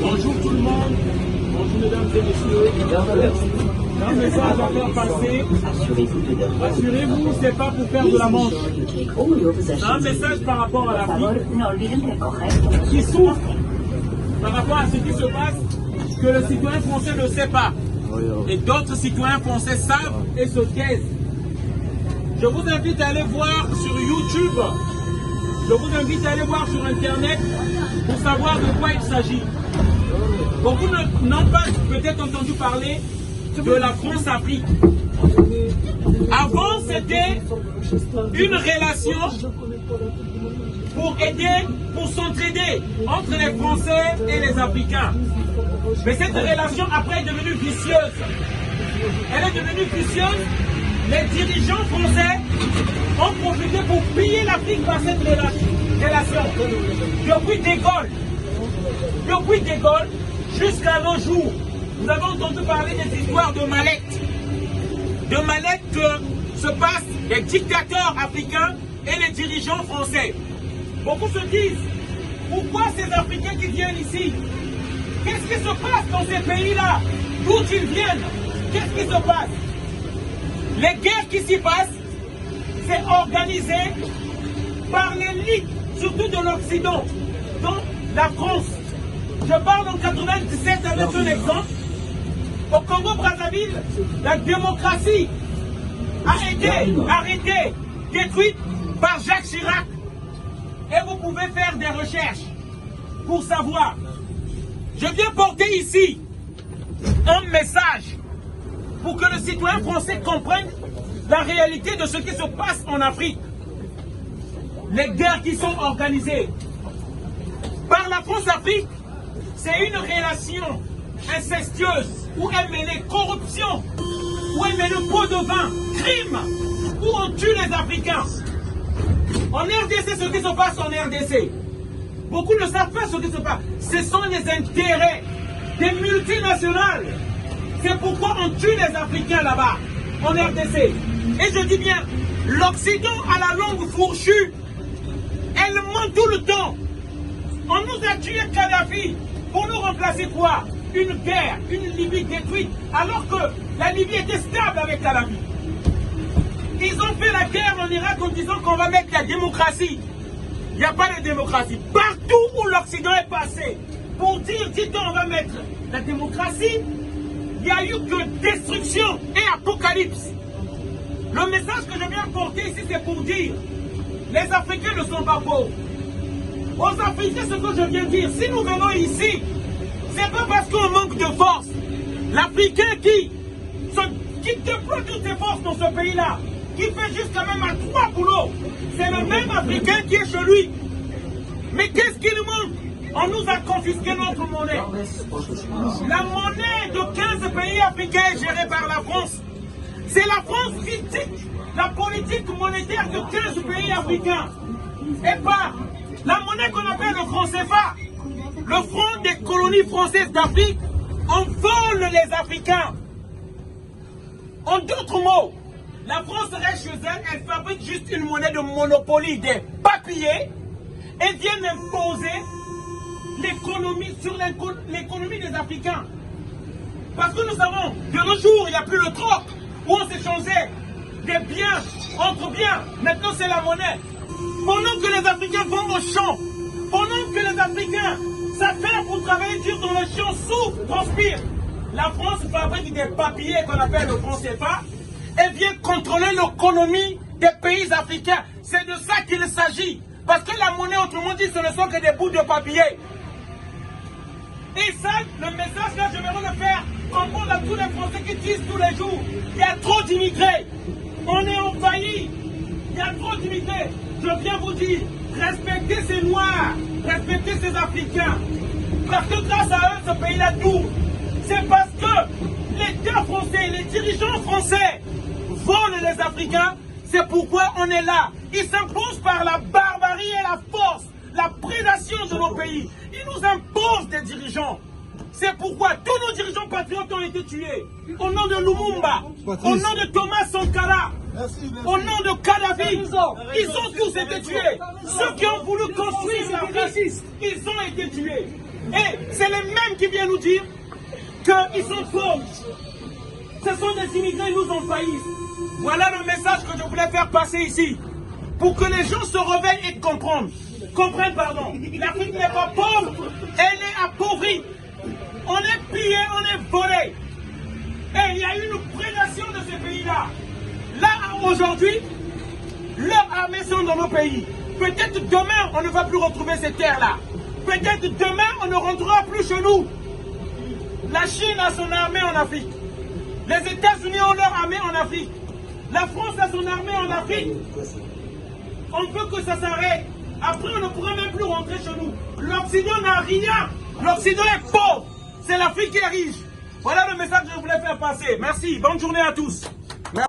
Bonjour tout le monde, bonjour mesdames et messieurs. Un message à faire passer. Assurez-vous, c'est pas pour faire de la manche. C'est un message par rapport à l'Afrique qui souffre par rapport à ce qui se passe, que le citoyen français ne sait pas. Et d'autres citoyens français savent et se taisent. Je vous invite à aller voir sur YouTube, je vous invite à aller voir sur Internet pour savoir de quoi il s'agit. Beaucoup n'ont pas peut-être entendu parler de la France-Afrique. Avant, c'était une relation pour aider, pour s'entraider entre les Français et les Africains. Mais cette relation après est devenue vicieuse. Elle est devenue vicieuse. Les dirigeants français ont profité pour piller l'Afrique par cette relation. Depuis De Gaulle, jusqu'à nos jours, nous avons entendu parler des histoires de mallettes. De mallettes que se passent les dictateurs africains et les dirigeants français. Beaucoup se disent, pourquoi ces Africains qui viennent ici? Qu'est-ce qui se passe dans ces pays-là? D'où ils viennent? Qu'est-ce qui se passe? Les guerres qui s'y passent, c'est organisé par l'élite, surtout de l'Occident, dont la France. Je parle en 97 avec un exemple. Au Congo-Brazzaville, la démocratie a été arrêtée, détruite par Jacques Chirac. Et vous pouvez faire des recherches pour savoir. Je viens porter ici un message pour que le citoyen français comprenne la réalité de ce qui se passe en Afrique. Les guerres qui sont organisées par la France-Afrique, c'est une relation incestueuse où est mêlée corruption, où est mêlé pot de vin, crime, où on tue les Africains. En RDC, ce qui se passe en RDC, beaucoup ne savent pas ce qui se passe. Ce sont les intérêts des multinationales. C'est pourquoi on tue les Africains là-bas, en RDC. Et je dis bien, l'Occident a la langue fourchue. Elle ment tout le temps. On nous a tué Kadhafi pour nous remplacer quoi? Une guerre, une Libye détruite, alors que la Libye était stable avec Kadhafi. Ils ont fait la guerre en Irak en disant qu'on va mettre la démocratie. Il n'y a pas de démocratie. Partout où l'Occident est passé, pour dire, dit-on, on va mettre la démocratie, il n'y a eu que destruction et apocalypse. Le message que je viens porter ici, c'est pour dire, les Africains ne sont pas pauvres. Aux Africains, ce que je viens de dire, si nous venons ici, c'est pas parce qu'on manque de force. L'Africain qui déploie toutes ses forces dans ce pays-là, qui fait jusqu'à même à 3 boulots, c'est le même Africain qui est chez lui. Mais qu'est-ce qui nous manque? On nous a confisqué notre monnaie. La monnaie de 15 pays africains est gérée par la France. C'est la France qui dicte la politique monétaire de 15 pays africains. Et pas la monnaie qu'on appelle le franc CFA. Le franc des colonies françaises d'Afrique, on vole les Africains. En d'autres mots, la France reste chez elle, elle fabrique juste une monnaie de monopoly des papiers et vient imposer l'économie sur l'économie des Africains. Parce que nous savons, de nos jours, il n'y a plus le troc, où on s'échangeait des biens entre biens. Maintenant, c'est la monnaie. Pendant que les Africains vont au champ, pendant que les Africains s'affairent pour travailler dur dans le champ, souffrent, transpirent, la France fabrique des papiers qu'on appelle le franc CFA et vient contrôler l'économie des pays africains. C'est de ça qu'il s'agit. Parce que la monnaie, autrement dit, ce ne sont que des bouts de papier. Et ça, le message là, je vais le faire comprendre à tous les Français qui disent tous les jours, il y a trop d'immigrés. On est envahi. Il y a trop d'immigrés. Je viens vous dire, respectez ces Noirs, respectez ces Africains. Parce que grâce à eux, ce pays-là tourne. C'est parce que l'État français, les dirigeants français volent les Africains. C'est pourquoi on est là. Ils s'imposent par la barbarie et la force, la prédation de nos pays. Ils nous imposent des dirigeants. C'est pourquoi tous nos dirigeants patriotes ont été tués. Au nom de Lumumba, au nom de Thomas Sankara, Au nom de Kadhafi, ils ont tous été tués. Ceux qui ont voulu construire l'Afrique, ils ont été tués. Et c'est les mêmes qui viennent nous dire qu'ils sont pauvres. Ce sont des immigrés, ils nous envahissent. Voilà le message que je voulais faire passer ici. Pour que les gens se réveillent et comprennent. L'Afrique n'est pas pauvre, elle est appauvrie. On est pillé, on est volé. Et il y a eu une prédation de ces pays-là. Là, aujourd'hui, leurs armées sont dans nos pays. Peut-être demain, on ne va plus retrouver ces terres-là. Peut-être demain, on ne rentrera plus chez nous. La Chine a son armée en Afrique. Les États-Unis ont leur armée en Afrique. La France a son armée en Afrique. On veut que ça s'arrête. Après, on ne pourra même plus rentrer chez nous. L'Occident n'a rien. L'Occident est pauvre. C'est l'Afrique qui est riche. Voilà le message que je voulais faire passer. Merci. Bonne journée à tous.